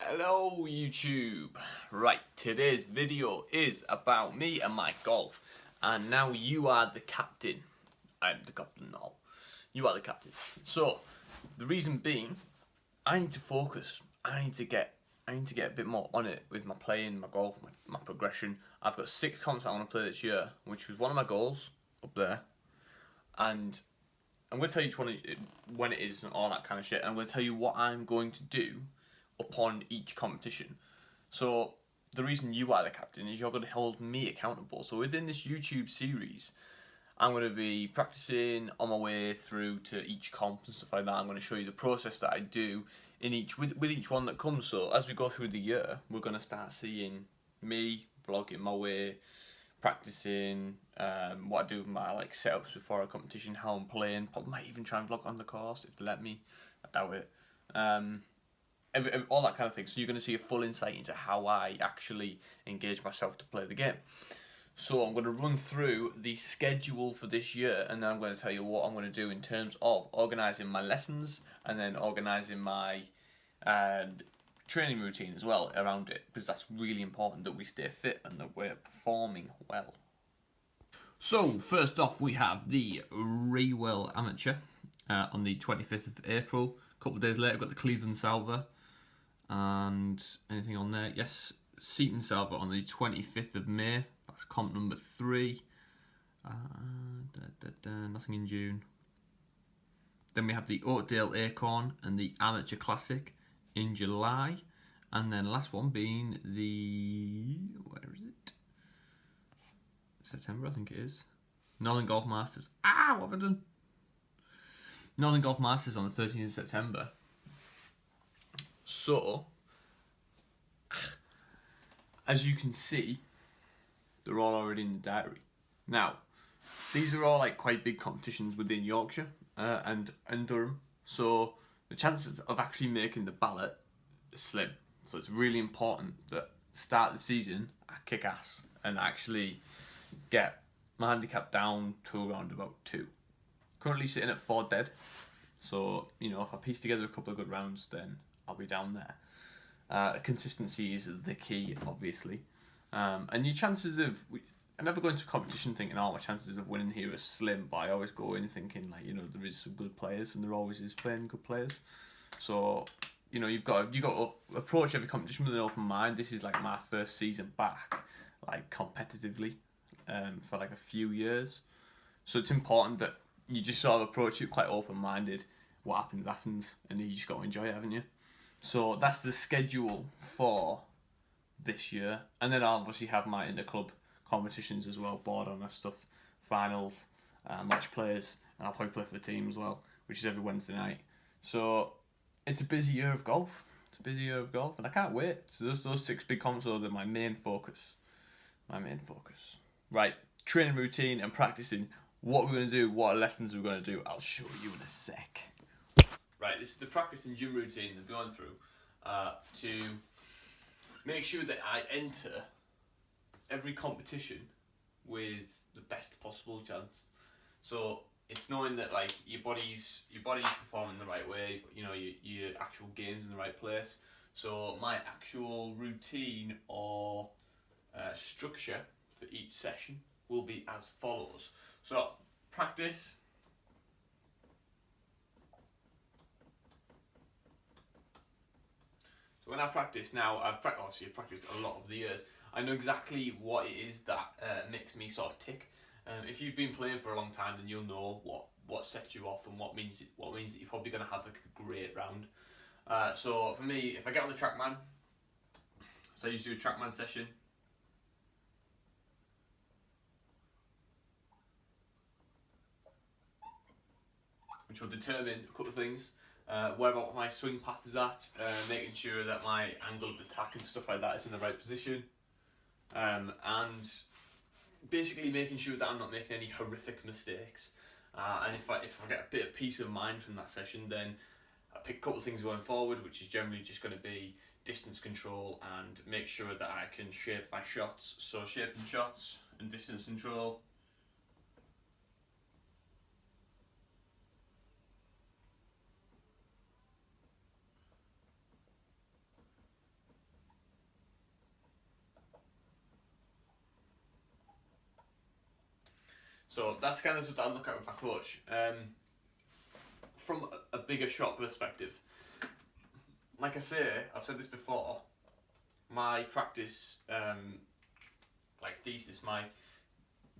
Hello YouTube. Right, today's video is about me and my golf. And now you are the captain. I'm the captain now. You are the captain. So, the reason being, I need to focus. I need to get a bit more on it with my playing, my golf, my progression. I've got 6 comps I want to play this year, which was one of my goals up there. And I'm going to tell you when it is and all that kind of shit. And I'm going to tell you what I'm going to do upon each competition. So the reason you are the captain is you're going to hold me accountable. So within this YouTube series, I'm going to be practicing on my way through to each comp and stuff like that. I'm going to show you the process that I do in with each one that comes. So as we go through the year, we're going to start seeing me vlogging my way, practicing what I do with my setups before a competition, how I'm playing. Probably might even try and vlog on the course if they let me. I doubt it. All that kind of thing. So you're going to see a full insight into how I actually engage myself to play the game. So I'm going to run through the schedule for this year, and then I'm going to tell you what I'm going to do in terms of organising my lessons and then organising my training routine as well around it, because that's really important that we stay fit and that we're performing well. So first off, we have the Raywell Amateur on the 25th of April. A couple of days later, I've got the Cleveland Salver. And anything on there? Yes, Seaton Salver on the 25th of May. That's comp number 3. Nothing in June. Then we have the Oakdale Acorn and the Amateur Classic in July. And then last one being the... where is it? September, I think it is. Northern Golf Masters. What have I done? Northern Golf Masters on the 13th of September. So, as you can see, they're all already in the diary. Now, these are all quite big competitions within Yorkshire and Durham. So the chances of actually making the ballot is slim. So it's really important that start the season I kick ass and actually get my handicap down to around about 2. Currently sitting at 4 dead. So, if I piece together a couple of good rounds, then I'll be down there. Consistency is the key, obviously. And your chances of... I never go into competition thinking, my chances of winning here are slim, but I always go in thinking, there is some good players, and there always is playing good players. So, you've got to approach every competition with an open mind. This is my first season back, competitively, for a few years. So it's important that you just sort of approach it quite open-minded. What happens, happens, and you just got to enjoy it, haven't you? So that's the schedule for this year. And then I'll obviously have my inter-club competitions as well, board honour stuff, finals, match players, and I'll probably play for the team as well, which is every Wednesday night. So it's a busy year of golf. And I can't wait. So those 6 big comps are my main focus. Right, training routine and practicing. What we're going to do, what lessons we're going to do, I'll show you in a sec. Right, this is the practice and gym routine that I'm going through to make sure that I enter every competition with the best possible chance. So it's knowing that your body's performing the right way, your actual game's in the right place. So my actual routine or structure for each session will be as follows. So practice. So when I practice now, obviously practiced a lot of the years. I know exactly what it is that makes me sort of tick. If you've been playing for a long time, then you'll know what sets you off and what means that you're probably going to have a great round. So for me, if I get on the TrackMan, so I used to do a TrackMan session. Which will determine a couple of things. Where my swing path is at, making sure that my angle of attack and stuff like that is in the right position. And basically making sure that I'm not making any horrific mistakes. And if I get a bit of peace of mind from that session, then I pick a couple of things going forward, which is generally just going to be distance control and make sure that I can shape my shots. So shaping shots and distance control. So that's kind of what I look at with my coach. From a bigger shot perspective, like I say, I've said this before, my practice, thesis,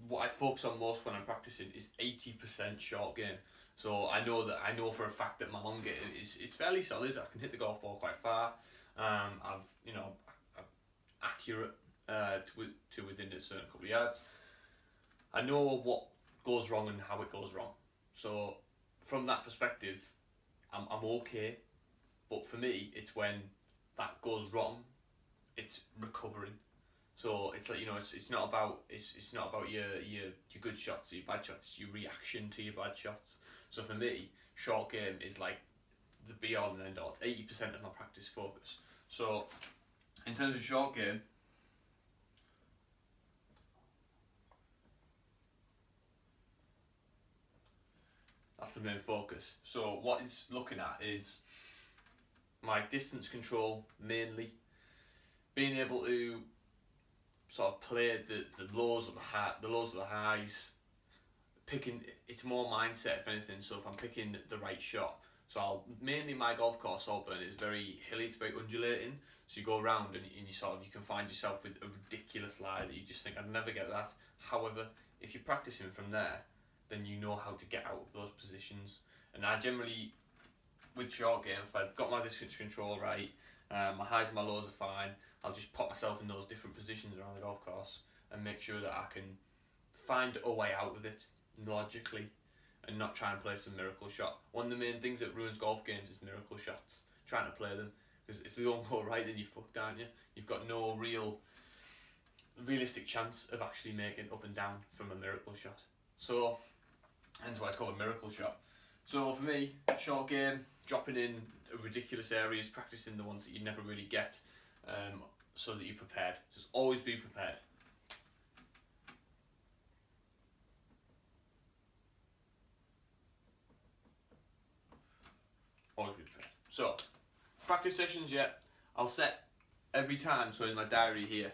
what I focus on most when I'm practicing is 80% short game. So I know for a fact that my long game is fairly solid. I can hit the golf ball quite far. I'm accurate to within a certain couple of yards. I know what goes wrong and how it goes wrong. So from that perspective, I'm okay. But for me, it's when that goes wrong, it's recovering. So it's like, it's not about your good shots or your bad shots. It's your reaction to your bad shots. So for me, short game is like the be all and end all. It's 80% of my practice focus. So in terms of short game, that's the main focus. So what it's looking at is my distance control mainly, being able to sort of play the lows of the highs, picking. It's more mindset if anything. So if I'm picking the right shot, so mainly my golf course, Saltburn, is very hilly. It's very undulating. So you go around and you can find yourself with a ridiculous lie that you just think, I'd never get that. However, if you're practicing from there, then you know how to get out of those positions. And I generally, with short game, if I've got my distance control right, my highs and my lows are fine, I'll just put myself in those different positions around the golf course and make sure that I can find a way out of it logically and not try and play some miracle shot. One of the main things that ruins golf games is miracle shots, trying to play them, because if they don't go right, then you're fucked, aren't you? You've got no realistic chance of actually making up and down from a miracle shot. So hence why it's called a miracle shot. So for me, short game, dropping in ridiculous areas, practicing the ones that you never really get, so that you're prepared. Just always be prepared. Always be prepared. So, practice sessions, yeah, I'll set every time, so in my diary here,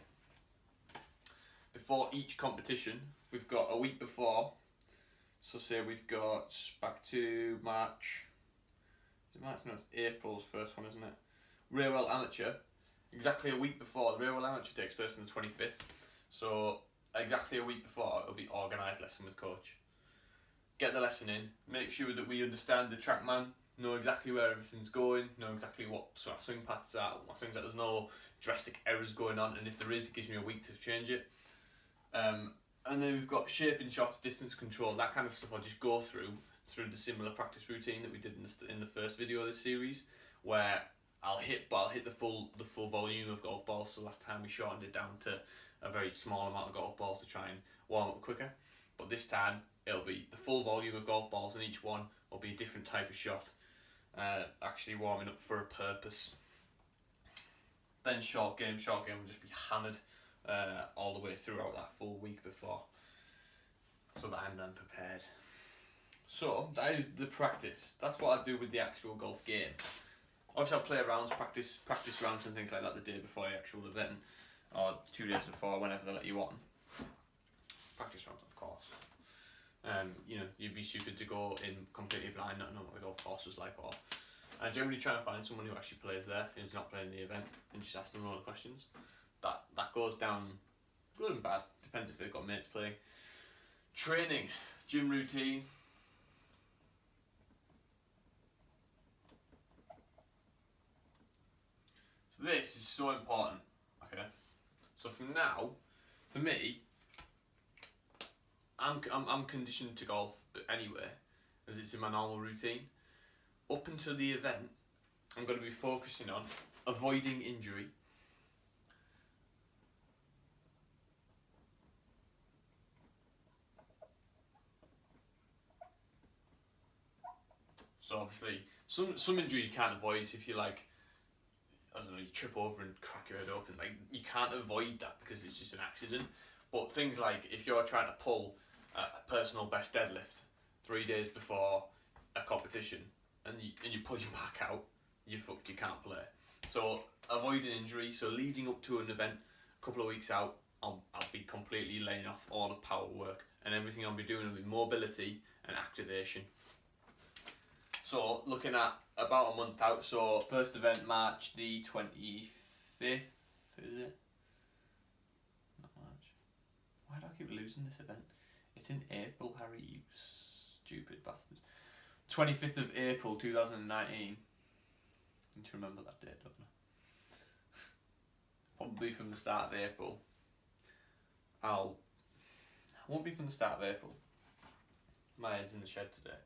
before each competition, we've got a week before. So say we've got back to March. Is it March? No, it's April's first one, isn't it? Railwell Amateur. Exactly a week before. The Railwell Amateur takes place on the 25th. So exactly a week before, it'll be organised lesson with coach. Get the lesson in. Make sure that we understand the TrackMan. Know exactly where everything's going. Know exactly what sort of swing paths are. What swings that there's no drastic errors going on. And if there is, it gives me a week to change it. And then we've got shaping shots, distance control, that kind of stuff. I'll just go through the similar practice routine that we did in the first video of this series, where I'll hit the full volume of golf balls. So last time we shortened it down to a very small amount of golf balls to try and warm up quicker. But this time it'll be the full volume of golf balls, and each one will be a different type of shot, actually warming up for a purpose. Then short game will just be hammered all the way throughout that full week before, so that I'm then prepared. So that is the practice. That's what I do with the actual golf game. Obviously I'll play rounds, practice rounds and things like that the day before the actual event, or 2 days before, whenever they let you on. Practice rounds, of course. You'd be stupid to go in completely blind, not knowing what the golf course was like, or I generally try and find someone who actually plays there, who's not playing the event, and just ask them all the questions. That goes down good and bad, depends if they've got mates playing. Training, gym routine. So this is so important, okay? So from now, for me, I'm conditioned to golf, but anyway, as it's in my normal routine. Up until the event, I'm going to be focusing on avoiding injury. So obviously, some injuries you can't avoid. If you you trip over and crack your head open, you can't avoid that because it's just an accident. But things like if you're trying to pull a personal best deadlift 3 days before a competition and you pull your back out, you're fucked. You can't play. So avoiding injury. So leading up to an event, a couple of weeks out, I'll be completely laying off all the power work and everything I'll be doing will be mobility and activation. So looking at about a month out, so first event March the 25th, is it? Not March. Why do I keep losing this event? It's in April, Harry, you stupid bastard. 25th of April 2019. I need to remember that date, don't I? Probably from the start of April. I won't be from the start of April. My head's in the shed today.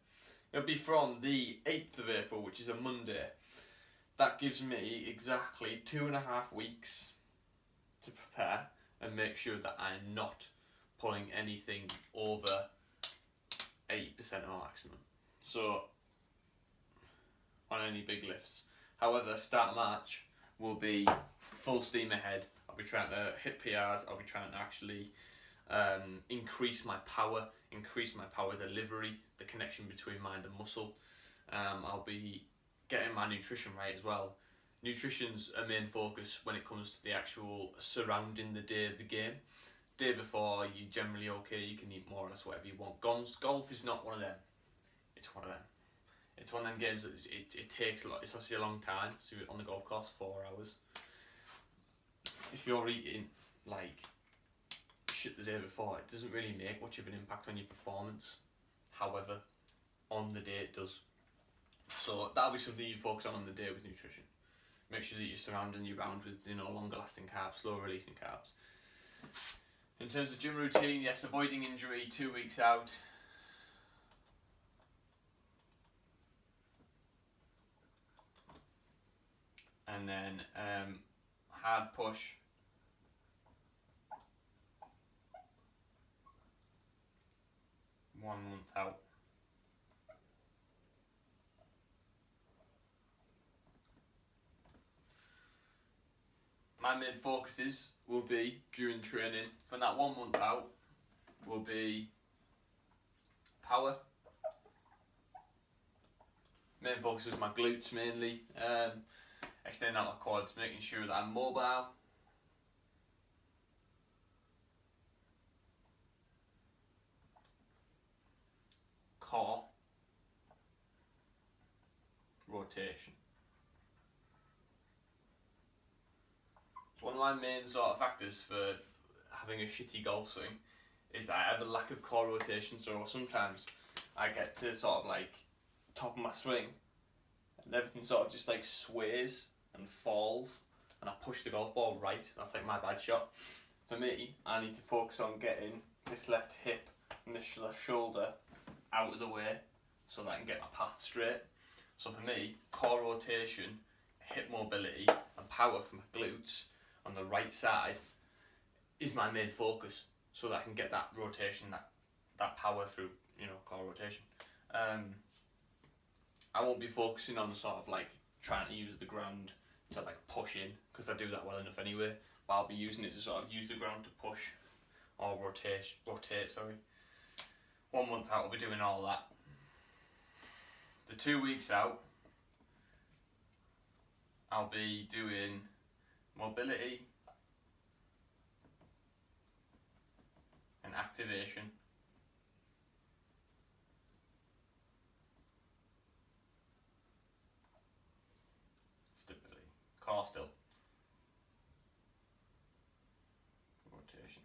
It'll be from the 8th of April, which is a Monday. That gives me exactly 2.5 weeks to prepare and make sure that I'm not pulling anything over 80% of my maximum. So, on any big lifts. However, start of March will be full steam ahead. I'll be trying to hit PRs, I'll be trying to actually increase my power delivery, the connection between mind and muscle. I'll be getting my nutrition right as well. Nutrition's a main focus when it comes to the actual surrounding the day of the game. Day before, you're generally okay, you can eat more or less whatever you want. Golf is not one of them. It's one of them. It's one of them games that it takes a lot. It's obviously a long time, so you're on the golf course 4 hours. If you're eating like shit the day before, it doesn't really make much of an impact on your performance. However, on the day it does. So that'll be something you focus on the day with nutrition. Make sure that you're surrounding your round with longer lasting carbs, slow releasing carbs. In terms of gym routine, yes, avoiding injury 2 weeks out. And then hard push. One month out. My main focuses will be during training from that 1 month out will be power. Main focus is my glutes mainly. Extending out my quads, making sure that I'm mobile. Core. Rotation. So one of my main sort of factors for having a shitty golf swing is that I have a lack of core rotation, so sometimes I get to sort of like top of my swing and everything sort of just like sways and falls and I push the golf ball right. That's like my bad shot. For me, I need to focus on getting this left hip and this left shoulder out of the way so that I can get my path straight. So for me, core rotation, hip mobility and power from my glutes on the right side is my main focus so that I can get that rotation, that power through, core rotation. I won't be focusing on sort of like trying to use the ground to like push in because I do that well enough anyway, but I'll be using it to sort of use the ground to push or rotate, sorry. 1 month out I'll be doing all that. The 2 weeks out I'll be doing mobility and activation. Stability. Core still. Rotation.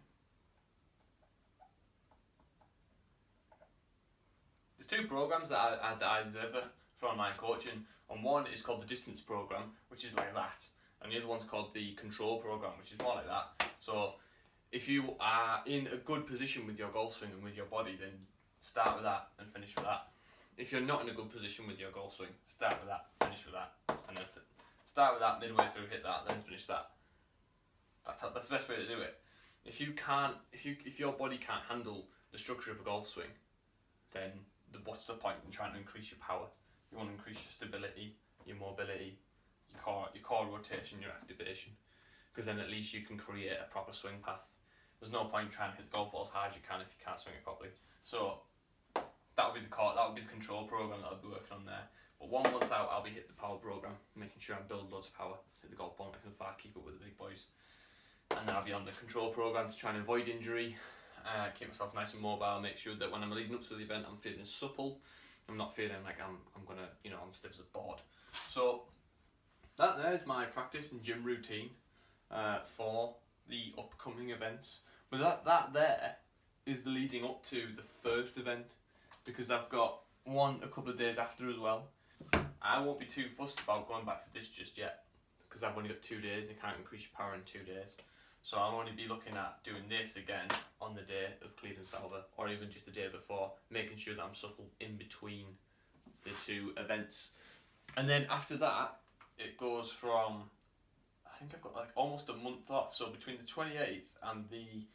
There's 2 programs that I deliver for online coaching, and one is called the distance program, which is like that, and the other one's called the control program, which is more like that. So if you are in a good position with your golf swing and with your body, then start with that and finish with that. If you're not in a good position with your golf swing, start with that, finish with that, and then start with that, midway through hit that, then finish that. That's the best way to do it. If your body can't handle the structure of a golf swing, then what's the point in trying to increase your power? You want to increase your stability, your mobility, your core rotation, your activation, because then at least you can create a proper swing path. There's no point trying to hit the golf ball as hard as you can if you can't swing it properly. So that would be the control program that I'll be working on there. But 1 month out, I'll be hitting the power program, making sure I'm building loads of power, hit the golf ball nice and far, keep up with the big boys. And then I'll be on the control program to try and avoid injury, keep myself nice and mobile, make sure that when I'm leading up to the event I'm feeling supple, I'm not feeling like I'm gonna, I'm stiff as a board. So there's my practice and gym routine for the upcoming events. But that there is the leading up to the first event, because I've got one a couple of days after as well. I won't be too fussed about going back to this just yet, because I've only got 2 days and you can't increase your power in 2 days. So I'll only be looking at doing this again on the day of Cleveland Salver, or even just the day before, making sure that I'm supple in between the 2 events. And then after that, it goes from, I think I've got like almost a month off. So between the 28th and the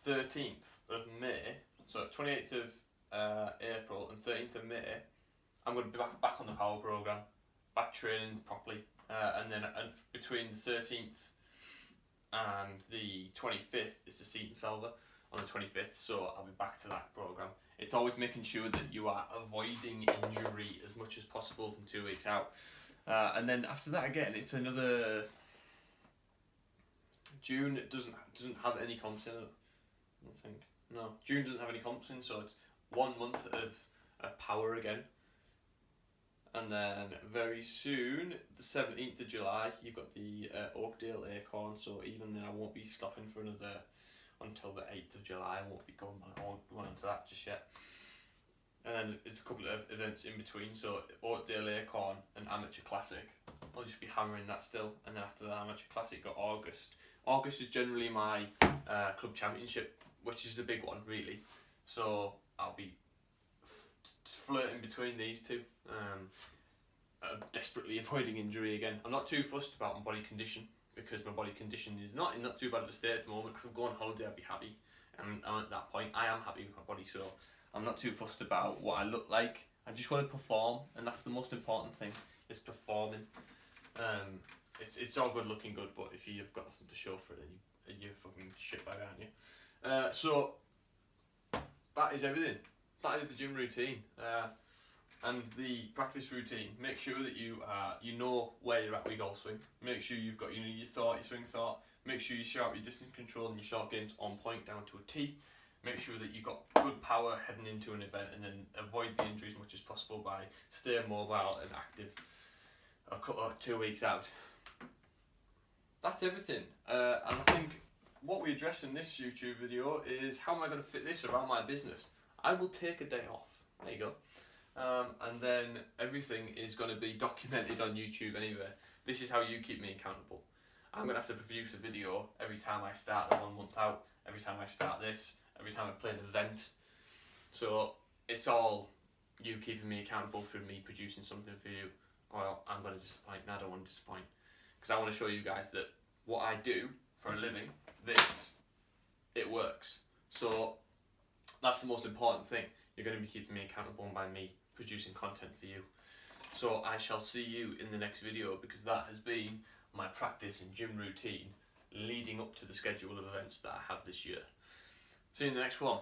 13th of May, so 28th of April and 13th of May, I'm going to be back on the power program, back training properly, and then between the 13th and the 25th is the Seton Salver on the 25th, so I'll be back to that program. It's always making sure that you are avoiding injury as much as possible from 2 weeks out, and then after that again, it's another June. It doesn't have any comps in it. I don't think. No, June doesn't have any comps in, so it's 1 month of power again. And then very soon, the 17th of July, you've got the Oakdale Acorn, so even then I won't be stopping for until the 8th of July. I won't be going into that just yet. And then it's a couple of events in between, so Oakdale Acorn and Amateur Classic. I'll just be hammering that still. And then after the Amateur Classic, got August. August is generally my club championship, which is a big one really. So I'll be flirting between these 2. Desperately avoiding injury again. I'm not too fussed about my body condition, because my body condition is not too bad of a state at the moment. I could go on holiday, I'd be happy, and I'm at that point. I am happy with my body, so I'm not too fussed about what I look like. I just want to perform, and that's the most important thing, is performing. It's all good looking good, but if you've got nothing to show for it, then you're fucking shit bag, aren't you? So that is everything. That is the gym routine. And the practice routine. Make sure that you know where you're at with your golf swing. Make sure you've got your swing thought. Make sure you sharp your distance control and your short game's on point down to a T. Make sure that you've got good power heading into an event, and then avoid the injury as much as possible by staying mobile and active a couple of 2 weeks out. That's everything. And I think what we address in this YouTube video is how am I going to fit this around my business. I will take a day off. There you go. And then everything is going to be documented on YouTube anyway. This is how you keep me accountable. I'm going to have to produce a video every time I start the 1 month out, every time I start this, every time I play an event. So it's all you keeping me accountable for me producing something for you. Well, I'm going to disappoint, and I don't want to disappoint. Because I want to show you guys that what I do for a living, it works. So that's the most important thing. You're going to be keeping me accountable by me producing content for you. So I shall see you in the next video, because that has been my practice and gym routine leading up to the schedule of events that I have this year. See you in the next one.